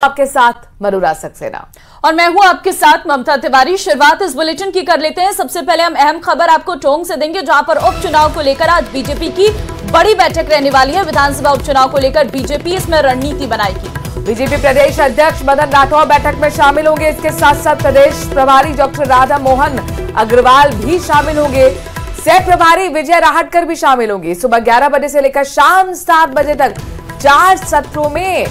आपके साथ मरुरा सक्सेना और मैं हूं आपके साथ ममता तिवारी। शुरुआत इस बुलेटिन की कर लेते हैं। सबसे पहले हम अहम खबर आपको टोंक से देंगे, जहां पर उपचुनाव को लेकर आज बीजेपी की बड़ी बैठक रहने वाली है। विधानसभा उपचुनाव को लेकर बीजेपी इसमें रणनीति बनाएगी। बीजेपी प्रदेश अध्यक्ष मदन राठौर बैठक में शामिल होंगे। इसके साथ साथ प्रदेश प्रभारी डॉक्टर राधा मोहन अग्रवाल भी शामिल होंगे। सह प्रभारी विजय राहटकर भी शामिल होंगे। सुबह 11 बजे से लेकर शाम 7 बजे तक 4 सत्रों में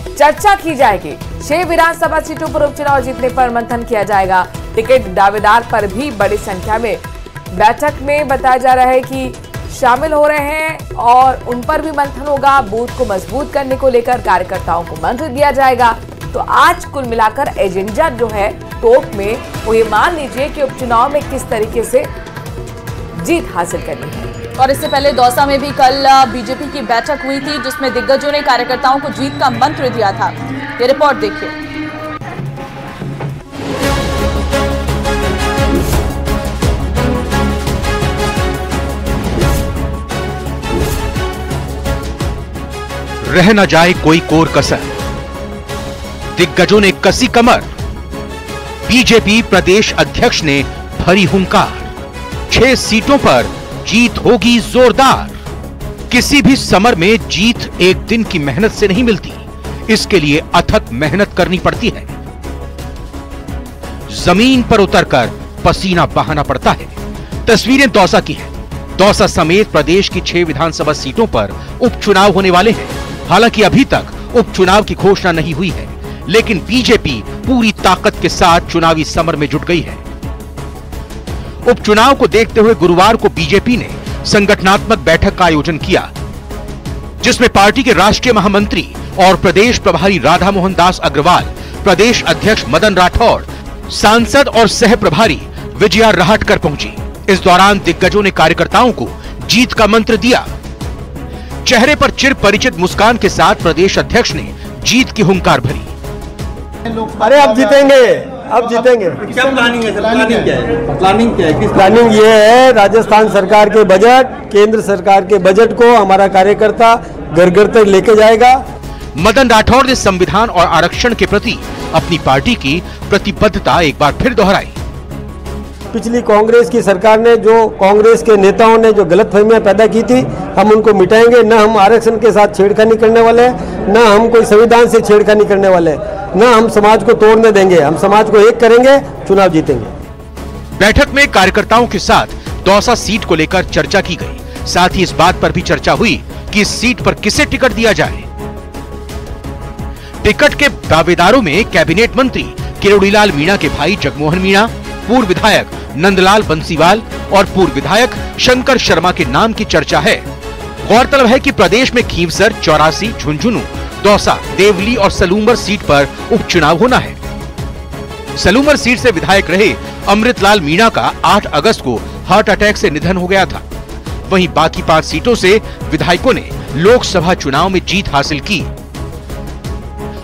चर्चा की जाएगी। 6 विधानसभा सीटों पर उपचुनाव जीतने पर मंथन किया जाएगा। टिकट दावेदार पर भी बड़ी संख्या में बैठक में बताया जा रहा है कि शामिल हो रहे हैं और उन पर भी मंथन होगा। बूथ को मजबूत करने को लेकर कार्यकर्ताओं को मंत्र दिया जाएगा। तो आज कुल मिलाकर एजेंडा जो है टोंक में, वो ये मान लीजिए कि उपचुनाव में किस तरीके से जीत हासिल करनी है। और इससे पहले दौसा में भी कल बीजेपी की बैठक हुई थी, जिसमें दिग्गजों ने कार्यकर्ताओं को जीत का मंत्र दिया था। ये रिपोर्ट देखिए। रह न जाए कोई कोर कसर, दिग्गजों ने कसी कमर। बीजेपी प्रदेश अध्यक्ष ने भरी हुंकार, 6 सीटों पर जीत होगी जोरदार। किसी भी समर में जीत एक दिन की मेहनत से नहीं मिलती, इसके लिए अथक मेहनत करनी पड़ती है। जमीन पर उतरकर पसीना बहाना पड़ता है। तस्वीरें दौसा की हैं। दौसा समेत प्रदेश की 6 विधानसभा सीटों पर उपचुनाव होने वाले हैं। हालांकि अभी तक उपचुनाव की घोषणा नहीं हुई है, लेकिन बीजेपी पूरी ताकत के साथ चुनावी समर में जुट गई है। उपचुनाव को देखते हुए गुरुवार को बीजेपी ने संगठनात्मक बैठक का आयोजन किया, जिसमें पार्टी के राष्ट्रीय महामंत्री और प्रदेश प्रभारी राधा मोहन दास अग्रवाल, प्रदेश अध्यक्ष मदन राठौर, सांसद और सह प्रभारी विजया राहटकर पहुंची। इस दौरान दिग्गजों ने कार्यकर्ताओं को जीत का मंत्र दिया। चेहरे पर चिर परिचित मुस्कान के साथ प्रदेश अध्यक्ष ने जीत की हुंकार भरी। अरे अब जीतेंगे, अब जीतेंगे। क्या प्लानिंग है सर? प्लानिंग क्या है? प्लानिंग क्या है? किस प्लानिंग ये है, राजस्थान सरकार के बजट, केंद्र सरकार के बजट को हमारा कार्यकर्ता घर घर तक लेके जाएगा। मदन राठौर ने संविधान और आरक्षण के प्रति अपनी पार्टी की प्रतिबद्धता एक बार फिर दोहराई। पिछली कांग्रेस की सरकार ने, जो कांग्रेस के नेताओं ने जो गलतफहमियां पैदा की थी, हम उनको मिटाएंगे। न हम आरक्षण के साथ छेड़खानी करने वाले हैं, न हम कोई संविधान से छेड़खानी करने वाले हैं, न हम समाज को तोड़ने देंगे। हम समाज को एक करेंगे, चुनाव जीतेंगे। बैठक में कार्यकर्ताओं के साथ दौसा सीट को लेकर चर्चा की गई। साथ ही इस बात पर भी चर्चा हुई कि इस सीट पर किसे टिकट दिया जाए। टिकट के दावेदारों में कैबिनेट मंत्री किरोड़ीलाल मीणा के भाई जगमोहन मीणा, पूर्व विधायक नंदलाल बंसीवाल और पूर्व विधायक शंकर शर्मा के नाम की चर्चा है। गौरतलब है कि प्रदेश में खींवसर, चौरासी, झुंझुनू, दौसा, देवली और सलूमर सीट पर उपचुनाव होना है। सलूमर सीट से विधायक रहे अमृतलाल मीणा का 8 अगस्त को हार्ट अटैक से निधन हो गया था। वहीं बाकी 5 सीटों से विधायकों ने लोकसभा चुनाव में जीत हासिल की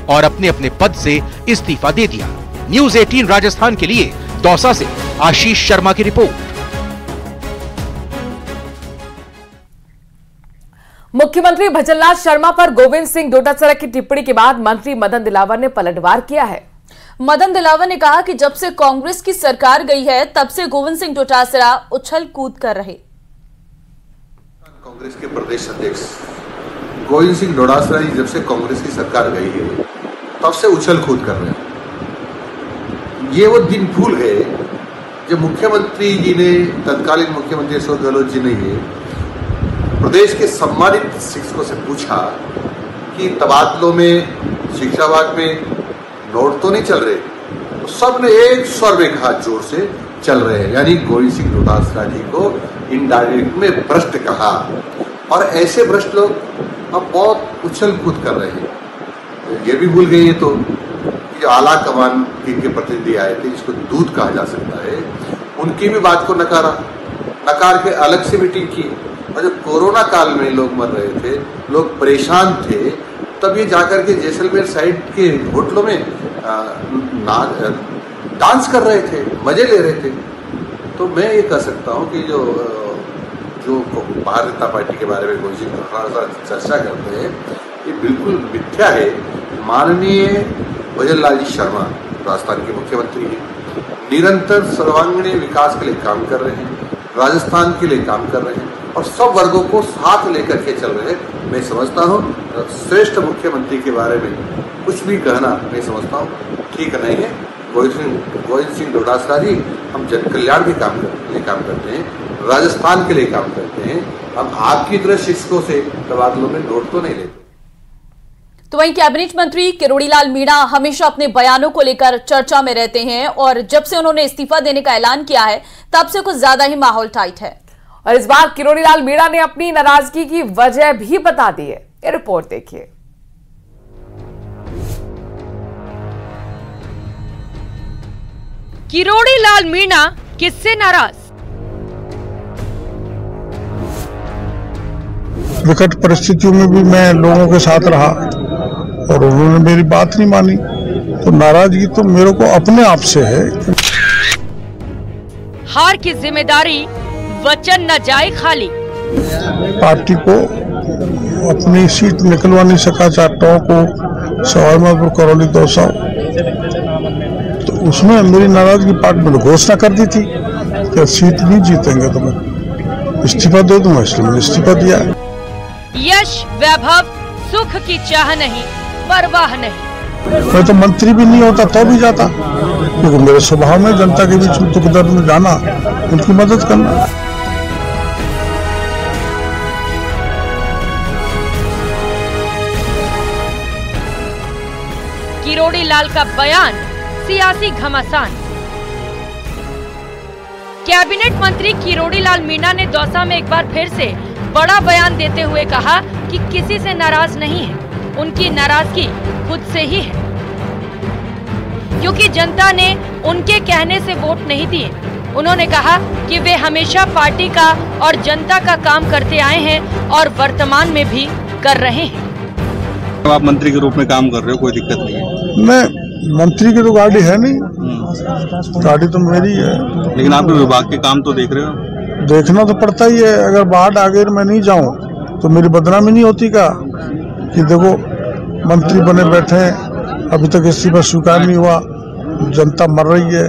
और अपने अपने पद से इस्तीफा दे दिया। न्यूज़ 18 राजस्थान के लिए दौसा से आशीष शर्मा की रिपोर्ट। मुख्यमंत्री भजनलाल शर्मा पर गोविंद सिंह डोटासरा की टिप्पणी के बाद मंत्री मदन दिलावर ने पलटवार किया है। मदन दिलावर ने कहा कि जब से कांग्रेस की सरकार गई है, तब से गोविंद सिंह डोटासरा उछल कूद कर रहे। कांग्रेस के प्रदेश अध्यक्ष गोविंद सिंह डोटासरा जी जब से कांग्रेस की सरकार गई है, तब से उछल कूद कर रहे हैं। ये वो दिन भूल गए जब मुख्यमंत्री जी ने, तत्कालीन मुख्यमंत्री अशोक गहलोत जी ने ये प्रदेश के सम्मानित शिक्षकों से पूछा कि तबादलों में, शिक्षा विभाग में नोट तो नहीं चल रहे, तो सबने एक स्वर में कहा जोर से चल रहे हैं। यानी गोविंद सिंह डोटासरा जी को इनडायरेक्ट में भ्रष्ट कहा। और ऐसे भ्रष्ट लोग अब बहुत उछल कूद कर रहे हैं। तो ये भी भूल गए ये तो जो आला कमान के प्रतिनिधि आए थे, जिसको दूध कहा जा सकता है, उनकी भी बात को नकार के अलग से मीटिंग की। और जब कोरोना काल में लोग मर रहे थे, लोग परेशान थे, तब ये जाकर के जैसलमेर साइड के होटलों में डांस कर रहे थे, मजे ले रहे थे। तो मैं ये कह सकता हूँ कि जो भारतीय जनता पार्टी के बारे में कोई चर्चा करते हैं, ये बिल्कुल मिथ्या है। माननीय भजनलाल जी शर्मा राजस्थान के मुख्यमंत्री हैं, निरंतर सर्वांगीण विकास के लिए काम कर रहे हैं, राजस्थान के लिए काम कर रहे हैं और सब वर्गों को साथ लेकर के चल रहे हैं। मैं समझता हूँ श्रेष्ठ मुख्यमंत्री के बारे में कुछ भी कहना मैं समझता हूँ ठीक नहीं है। गोविंद सिंह डोटासरा जी हम जन कल्याण के काम करते हैं, राजस्थान के लिए काम करते हैं। हम आपकी तरह शिक्षकों से तबादलों में नोट तो नहीं लेते। तो वहीं कैबिनेट मंत्री किरोड़ीलाल मीणा हमेशा अपने बयानों को लेकर चर्चा में रहते हैं और जब से उन्होंने इस्तीफा देने का ऐलान किया है तब से कुछ ज्यादा ही माहौल टाइट है। और इस बार किरोड़ीलाल मीणा ने अपनी नाराजगी की वजह भी बता दी है। ये रिपोर्ट देखिए। किरोड़ीलाल मीणा किससे नाराज? विकट परिस्थितियों में भी मैं लोगों के साथ रहा और उन्होंने मेरी बात नहीं मानी, तो नाराजगी तो मेरे को अपने आप से है। हार की जिम्मेदारी वचन न जाए खाली। पार्टी को अपनी सीट निकलवा नहीं सका, चाहे टों को सवाईमाधोपुर, करौली, दौसा, तो उसमें मेरी नाराजगी पार्टी ने घोषणा कर दी थी कि सीट नहीं जीतेंगे तो मैं इस्तीफा दे दूंगा, इसलिए मैंने इस्तीफा दिया। यश, वैभव, सुख की चाह नहीं, परवाह नहीं। मैं तो मंत्री भी नहीं होता तो भी जाता, क्योंकि मेरे स्वभाव में जनता के बीच दुख दर्द में जाना, उनकी मदद करना। किरोड़ीलाल का बयान सियासी घमासान। कैबिनेट मंत्री किरोड़ीलाल मीणा ने दौसा में एक बार फिर से बड़ा बयान देते हुए कहा कि किसी से नाराज नहीं है, उनकी नाराजगी खुद से ही है, क्योंकि जनता ने उनके कहने से वोट नहीं दिए। उन्होंने कहा कि वे हमेशा पार्टी का और जनता का काम करते आए हैं और वर्तमान में भी कर रहे हैं। आप मंत्री के रूप में काम कर रहे हो, कोई दिक्कत नहीं है। मैं मंत्री की तो गाड़ी है नहीं, गाड़ी तो मेरी है, लेकिन आप विभाग के काम तो देख रहे हो। देखना तो पड़ता ही है। अगर बाहर आगे मैं नहीं जाऊं तो मेरी बदनामी नहीं होती का कि देखो मंत्री बने बैठे हैं, अभी तक इस्तीफा स्वीकार नहीं हुआ, जनता मर रही है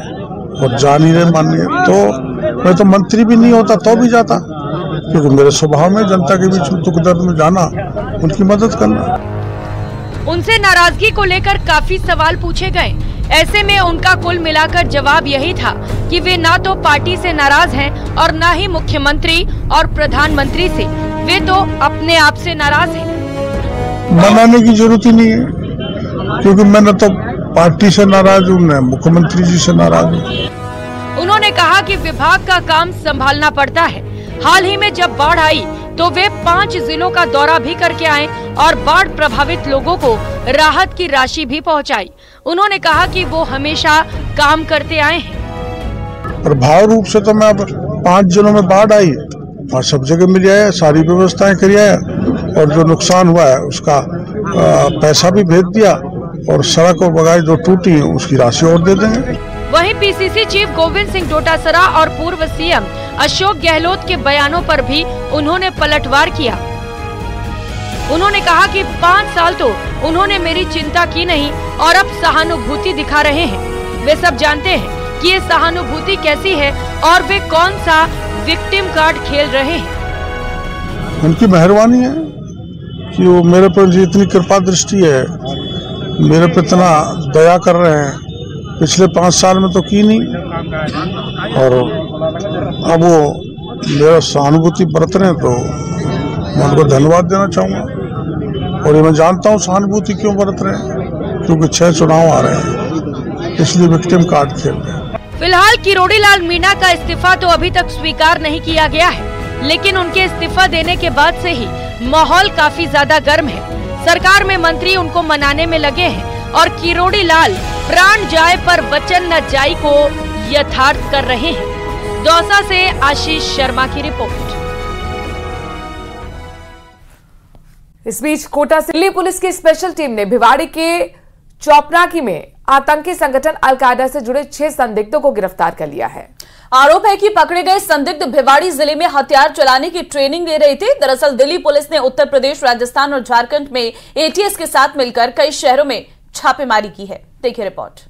और जा नहीं रहे मानिए। तो मैं तो मंत्री भी नहीं होता तो भी जाता, क्योंकि मेरे स्वभाव में जनता के बीच दुख दर्द में जाना, उनकी मदद करना। उनसे नाराजगी को लेकर काफी सवाल पूछे गए। ऐसे में उनका कुल मिलाकर जवाब यही था कि वे ना तो पार्टी से नाराज हैं और ना ही मुख्यमंत्री और प्रधानमंत्री से, वे तो अपने आप से नाराज हैं। मनाने की जरूरत ही नहीं है, क्योंकि मैं न तो पार्टी से नाराज हूँ, न मुख्यमंत्री जी से नाराज हूँ। उन्होंने कहा कि विभाग का काम संभालना पड़ता है। हाल ही में जब बाढ़ आई तो वे 5 जिलों का दौरा भी करके आए और बाढ़ प्रभावित लोगों को राहत की राशि भी पहुंचाई। उन्होंने कहा कि वो हमेशा काम करते आए हैं। प्रभाव रूप से तो मैं अब 5 जिलों में बाढ़ आई और सब जगह मिल आया, सारी व्यवस्थाएं करी है और जो नुकसान हुआ है उसका पैसा भी भेज दिया और सड़क और बगाई जो टूटी है उसकी राशि और दे देंगे। वहीं पीसीसी चीफ गोविंद सिंह डोटासरा और पूर्व सीएम अशोक गहलोत के बयानों पर भी उन्होंने पलटवार किया। उन्होंने कहा कि 5 साल तो उन्होंने मेरी चिंता की नहीं और अब सहानुभूति दिखा रहे हैं। वे सब जानते हैं कि ये सहानुभूति कैसी है और वे कौन सा विक्टिम कार्ड खेल रहे हैं। उनकी मेहरबानी है कि वो मेरे पर इतनी कृपा दृष्टि है, मेरे पर इतना दया कर रहे हैं। पिछले 5 साल में तो की नहीं और अब वो मेरा सहानुभूति बरत रहे हैं, तो मैं उनको धन्यवाद देना चाहूँगा। और ये मैं जानता हूँ सहानुभूति क्यों बरत रहे हैं, क्योंकि 6 चुनाव आ रहे हैं, इसलिए विक्टिम कार्ड खेल रहे हैं। फिलहाल किरोड़ीलाल मीणा का इस्तीफा तो अभी तक स्वीकार नहीं किया गया है, लेकिन उनके इस्तीफा देने के बाद से ही माहौल काफी ज्यादा गर्म है। सरकार में मंत्री उनको मनाने में लगे हैं और किरोड़ीलाल प्राण जाए पर वचन न जाई को यथार्थ कर रहे हैं। दौसा से आशीष शर्मा की रिपोर्ट। इस बीच कोटा से दिल्ली पुलिस की स्पेशल टीम ने भिवाड़ी के चौपनाकी में आतंकी संगठन अलकायदा से जुड़े 6 संदिग्धों को गिरफ्तार कर लिया है। आरोप है कि पकड़े गए संदिग्ध भिवाड़ी जिले में हथियार चलाने की ट्रेनिंग ले रहे थे। दरअसल दिल्ली पुलिस ने उत्तर प्रदेश, राजस्थान और झारखंड में एटीएस के साथ मिलकर कई शहरों में छापेमारी की है। देखिए रिपोर्ट।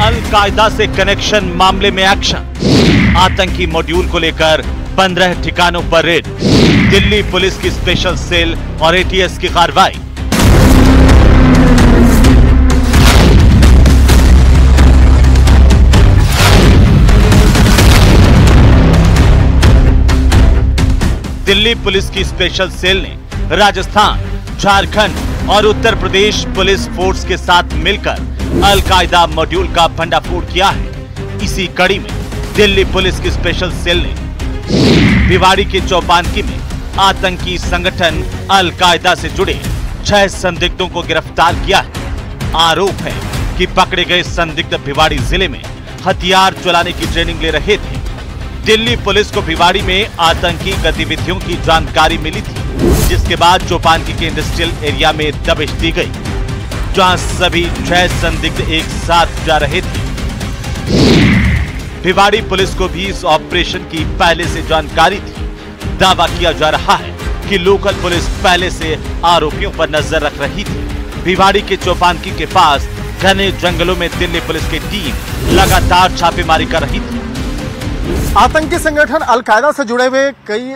अल-कायदा से कनेक्शन मामले में एक्शन। आतंकी मॉड्यूल को लेकर 15 ठिकानों पर रेड। दिल्ली पुलिस की स्पेशल सेल और एटीएस की कार्रवाई। दिल्ली पुलिस की स्पेशल सेल ने राजस्थान, झारखंड और उत्तर प्रदेश पुलिस फोर्स के साथ मिलकर अल-कायदा मॉड्यूल का भंडाफोड़ किया है। इसी कड़ी में दिल्ली पुलिस की स्पेशल सेल ने भिवाड़ी के चौपानकी में आतंकी संगठन अल-कायदा से जुड़े 6 संदिग्धों को गिरफ्तार किया है। आरोप है कि पकड़े गए संदिग्ध भिवाड़ी जिले में हथियार चलाने की ट्रेनिंग ले रहे थे। दिल्ली पुलिस को भिवाड़ी में आतंकी गतिविधियों की जानकारी मिली थी, जिसके बाद चौपानकी के इंडस्ट्रियल एरिया में दबिश दी गई, जहां सभी 6 संदिग्ध एक साथ जा रहे थे। भिवाड़ी पुलिस को भी इस ऑपरेशन की पहले से जानकारी थी। दावा किया जा रहा है कि लोकल पुलिस पहले से आरोपियों पर नजर रख रही थी। भिवाड़ी के चौपानकी के पास घने जंगलों में दिल्ली पुलिस की टीम लगातार छापेमारी कर रही थी। आतंकी संगठन अल-कायदा से जुड़े हुए कई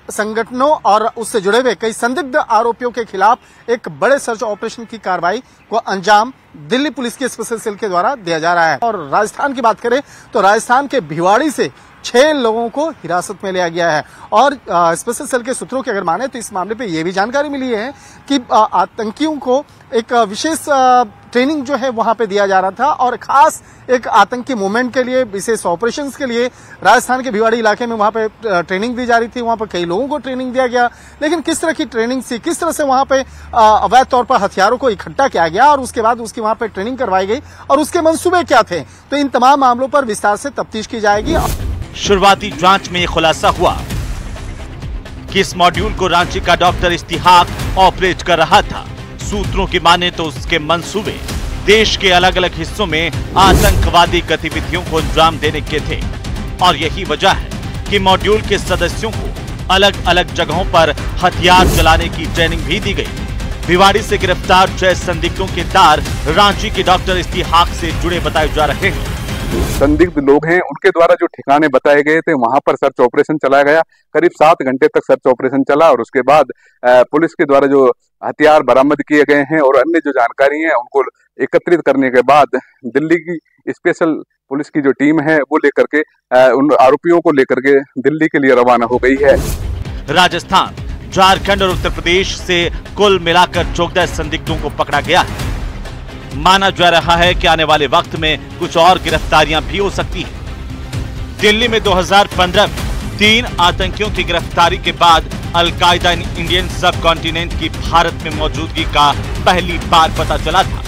संगठनों और उससे जुड़े हुए कई संदिग्ध आरोपियों के खिलाफ एक बड़े सर्च ऑपरेशन की कार्रवाई को अंजाम दिल्ली पुलिस की स्पेशल सेल के द्वारा दिया जा रहा है। और राजस्थान की बात करें तो राजस्थान के भिवाड़ी से 6 लोगों को हिरासत में लिया गया है। और स्पेशल सेल के सूत्रों की अगर माने तो इस मामले पे ये भी जानकारी मिली है कि आतंकियों को एक विशेष ट्रेनिंग जो है वहां पे दिया जा रहा था और खास एक आतंकी मूवमेंट के लिए, विशेष ऑपरेशंस के लिए राजस्थान के भिवाड़ी इलाके में वहां पे ट्रेनिंग दी जा रही थी। वहां पर कई लोगों को ट्रेनिंग दिया गया, लेकिन किस तरह की ट्रेनिंग थी, किस तरह से वहां पे अवैध तौर पर हथियारों को इकट्ठा किया गया और उसके बाद उसकी वहां पे ट्रेनिंग करवाई गई और उसके मंसूबे क्या थे, तो इन तमाम मामलों पर विस्तार से तफ्तीश की जाएगी। शुरुआती जांच में खुलासा हुआ कि इस मॉड्यूल को रांची का डॉक्टर इस्तिहाक ऑपरेट कर रहा था। सूत्रों की माने तो उसके मंसूबे देश के अलग अलग हिस्सों में आतंकवादी गतिविधियों को अंजाम देने के थे और यही वजह है कि मॉड्यूल के सदस्यों को अलग अलग जगहों पर हथियार चलाने की ट्रेनिंग भी दी गई। भिवाड़ी से गिरफ्तार 6 संदिग्धों के तार रांची के डॉक्टर इस्तिहाक से जुड़े बताए जा रहे हैं। संदिग्ध लोग हैं, उनके द्वारा जो ठिकाने बताए गए थे वहां पर सर्च ऑपरेशन चलाया गया। करीब 7 घंटे तक सर्च ऑपरेशन चला और उसके बाद पुलिस के द्वारा जो हथियार बरामद किए गए हैं और अन्य जो जानकारी है उनको एकत्रित करने के बाद दिल्ली की स्पेशल पुलिस की जो टीम है वो लेकर के उन आरोपियों को लेकर के दिल्ली के लिए रवाना हो गई है। राजस्थान, झारखंड और उत्तर प्रदेश से कुल मिलाकर 14 संदिग्धों को पकड़ा गया है। माना जा रहा है कि आने वाले वक्त में कुछ और गिरफ्तारियां भी हो सकती हैं। दिल्ली में 2015 में 3 आतंकियों की गिरफ्तारी के बाद अल-कायदा इंडियन सब कॉन्टिनेंट की भारत में मौजूदगी का पहली बार पता चला था।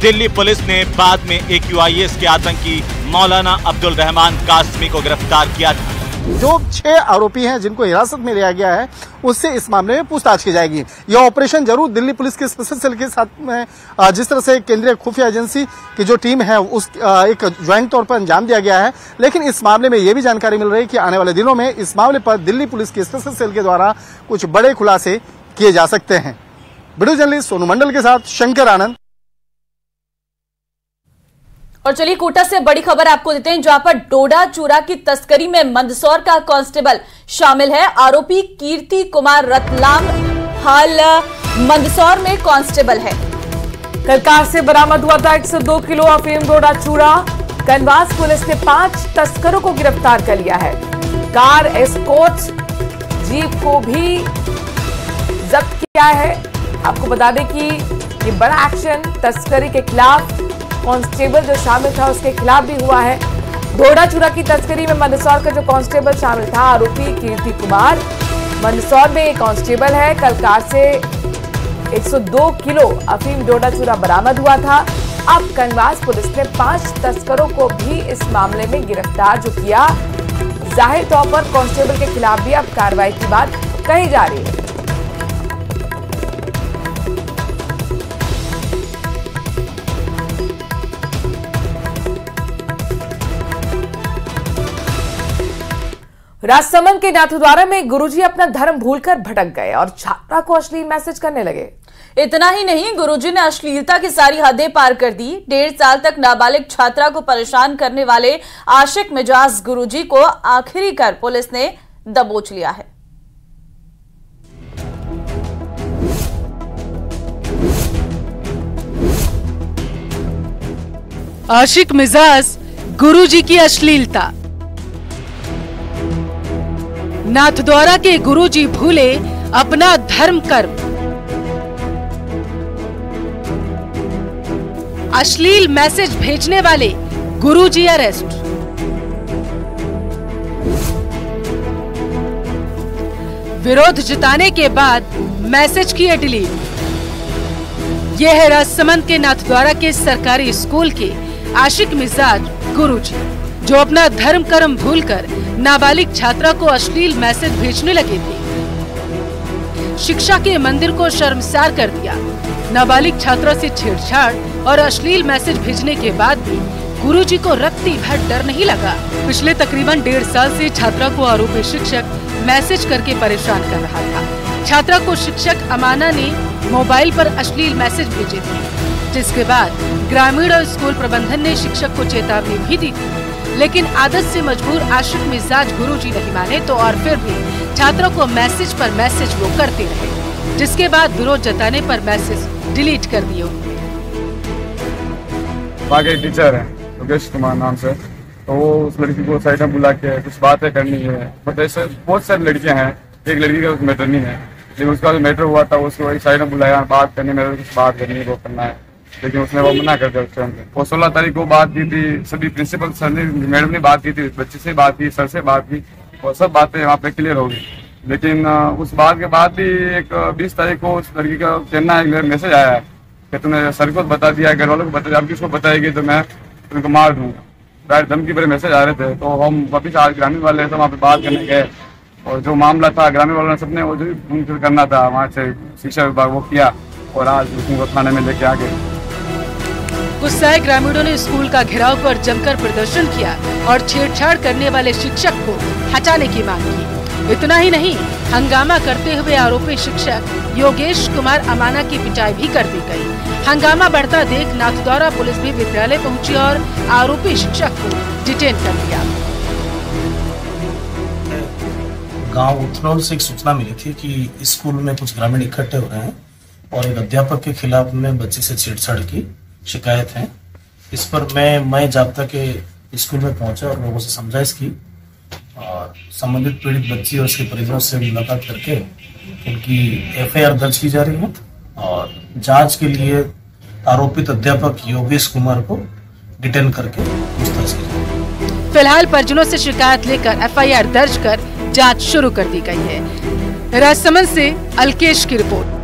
दिल्ली पुलिस ने बाद में AQIS के आतंकी मौलाना अब्दुल रहमान कासमी को गिरफ्तार किया था। जो 6 आरोपी हैं जिनको हिरासत में लिया गया है उससे इस मामले में पूछताछ की जाएगी। यह ऑपरेशन जरूर दिल्ली पुलिस के स्पेशल सेल के साथ में जिस तरह से केंद्रीय खुफिया एजेंसी की जो टीम है उस एक ज्वाइंट तौर पर अंजाम दिया गया है, लेकिन इस मामले में यह भी जानकारी मिल रही है कि आने वाले दिनों में इस मामले पर दिल्ली पुलिस के स्पेशल सेल के द्वारा कुछ बड़े खुलासे किए जा सकते हैं। वीडियो जर्नलिस्ट सोनू मंडल के साथ शंकर आनंद। और चलिए कोटा से बड़ी खबर आपको देते हैं, जहां पर डोडा चूरा की तस्करी में मंदसौर का कांस्टेबल शामिल है। आरोपी कीर्ति कुमार रतलाम हाल मंदसौर में कांस्टेबल है। कल कार से बरामद हुआ था 102 किलो अफीम डोडा चूरा। कनवास पुलिस ने 5 तस्करों को गिरफ्तार कर लिया है। कार, एस्कॉर्ट जीप को भी जब्त किया है। आपको बता दें कि ये बड़ा एक्शन तस्करी के खिलाफ कांस्टेबल जो शामिल था उसके खिलाफ भी हुआ है। डोडा चूरा की तस्करी में मंदसौर का जो कांस्टेबल शामिल था, आरोपी कीर्ति कुमार, मंदसौर में एक कांस्टेबल है। कल कार से 102 किलो अफीम डोडा चूरा बरामद हुआ था। अब कनवास पुलिस ने 5 तस्करों को भी इस मामले में गिरफ्तार जो किया। जाहिर तौर पर कांस्टेबल के खिलाफ भी अब कार्रवाई की बात कही जा रही है। राजसमंद के नाथद्वारा में गुरुजी अपना धर्म भूलकर भटक गए और छात्रा को अश्लील मैसेज करने लगे। इतना ही नहीं, गुरुजी ने अश्लीलता की सारी हदें पार कर दी। 1.5 साल तक नाबालिग छात्रा को परेशान करने वाले आशिक मिजाज गुरुजी को आखिरकार पुलिस ने दबोच लिया है। आशिक मिजाज गुरुजी की अश्लीलता। नाथद्वारा के गुरुजी भूले अपना धर्म कर्म। अश्लील मैसेज भेजने वाले गुरुजी अरेस्ट। विरोध जताने के बाद मैसेज किए डिलीट। यह है राजसमंद के नाथद्वारा के सरकारी स्कूल के आशिक मिजाज गुरुजी, जो अपना धर्म कर्म भूलकर नाबालिग छात्रा को अश्लील मैसेज भेजने लगे थे। शिक्षा के मंदिर को शर्मसार कर दिया। नाबालिग छात्रा से छेड़छाड़ और अश्लील मैसेज भेजने के बाद भी गुरुजी को रत्ती भर डर नहीं लगा। पिछले तकरीबन 1.5 साल से छात्रा को आरोपी शिक्षक मैसेज करके परेशान कर रहा था। छात्रा को शिक्षक अमाना ने मोबाइल पर अश्लील मैसेज भेजे थे, जिसके बाद ग्रामीण और स्कूल प्रबंधन ने शिक्षक को चेतावनी भी दी थी, लेकिन आदत से मजबूर आशिक मिजाज गुरुजी नहीं माने तो और फिर भी छात्रों को मैसेज पर मैसेज वो करते रहे, जिसके बाद विरोध जताने पर मैसेज डिलीट कर दिए। आगे टीचर है योगेश कुमार नाम से, तो वो उस लड़की को साइड में बुला के कुछ बातें करनी है। बट ऐसे बहुत सारी लड़कियां हैं, एक लड़की का मैटर नहीं है, लेकिन उसका जो मैटर हुआ था उसको वही साइड में बुलाया, बात करनी, मेरे कुछ बात करनी है, वो करना है, लेकिन उसने वो मना कर दिया। उस टाइम पे वो 16 तारीख को बात की थी, सभी प्रिंसिपल सर ने, मैडम ने बात की थी, बच्चे से बात की, सर से बात की, और सब बातें वहाँ पे क्लियर हो गई। लेकिन उस बात के बाद भी एक 20 तारीख को उस लड़की का कहना है, मैसेज आया है कि तुमने सर को बता दिया, घर वालों को बता दिया, अब किसको बताएगी तो मैं तुमको मार दूंगा। डायरेक्ट धमकी भरे मैसेज आ रहे थे। तो हम वापिस आज ग्रामीण वाले से वहाँ पे बात करने गए, और जो मामला था ग्रामीण वालों ने सबने वो जो करना था वहाँ से शिक्षा विभाग वो किया, और आज उसको थाने में लेके आ गए। गुस्साए ग्रामीणों ने स्कूल का घेराव कर जमकर प्रदर्शन किया और छेड़छाड़ करने वाले शिक्षक को हटाने की मांग की। इतना ही नहीं, हंगामा करते हुए आरोपी शिक्षक योगेश कुमार अमाना की पिटाई भी कर दी गई। हंगामा बढ़ता देख नाथद्वारा पुलिस भी विद्यालय पहुंची और आरोपी शिक्षक को डिटेन कर दिया। गांव उथनौल से एक सूचना मिली थी कि स्कूल में कुछ ग्रामीण इकट्ठे हो रहे हैं और एक अध्यापक के खिलाफ में बच्चे से छेड़छाड़ की शिकायत है। इस पर मैं जाब्ता के स्कूल में पहुंचा और लोगों से समझाइश की, और संबंधित पीड़ित बच्ची और उसके परिजनों से मुलाकात करके उनकी FIR दर्ज की जा रही है, और जांच के लिए आरोपित अध्यापक योगेश कुमार को डिटेन करके पूछताछ की जाएगी। फिलहाल परिजनों से शिकायत लेकर FIR दर्ज कर जांच शुरू कर दी गई है। राजसमंद से अलकेश की रिपोर्ट।